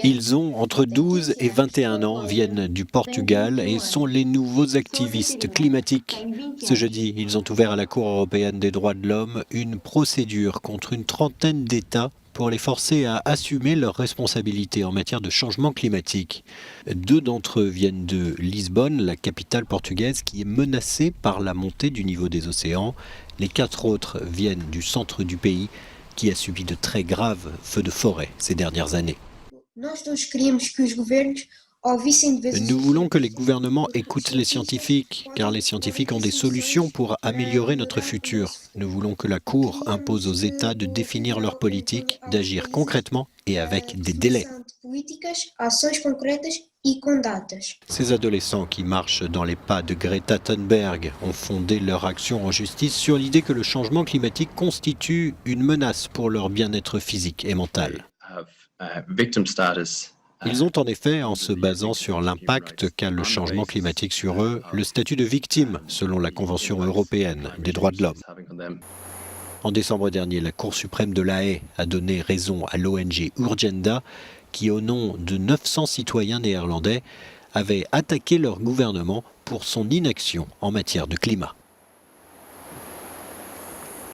Ils ont entre 12 et 21 ans, viennent du Portugal et sont les nouveaux activistes climatiques. Ce jeudi, ils ont ouvert à la Cour européenne des droits de l'homme une procédure contre une trentaine d'États pour les forcer à assumer leurs responsabilités en matière de changement climatique. Deux d'entre eux viennent de Lisbonne, la capitale portugaise, qui est menacée par la montée du niveau des océans. Les quatre autres viennent du centre du pays, qui a subi de très graves feux de forêt ces dernières années. Nous voulons que les gouvernements écoutent les scientifiques, car les scientifiques ont des solutions pour améliorer notre futur. Nous voulons que la Cour impose aux États de définir leur politique, d'agir concrètement et avec des délais. Ces adolescents qui marchent dans les pas de Greta Thunberg ont fondé leur action en justice sur l'idée que le changement climatique constitue une menace pour leur bien-être physique et mental. Ils ont en effet, en se basant sur l'impact qu'a le changement climatique sur eux, le statut de victime selon la Convention européenne des droits de l'homme. En décembre dernier, la Cour suprême de La Haye a donné raison à l'ONG Urgenda qui, au nom de 900 citoyens néerlandais, avait attaqué leur gouvernement pour son inaction en matière de climat.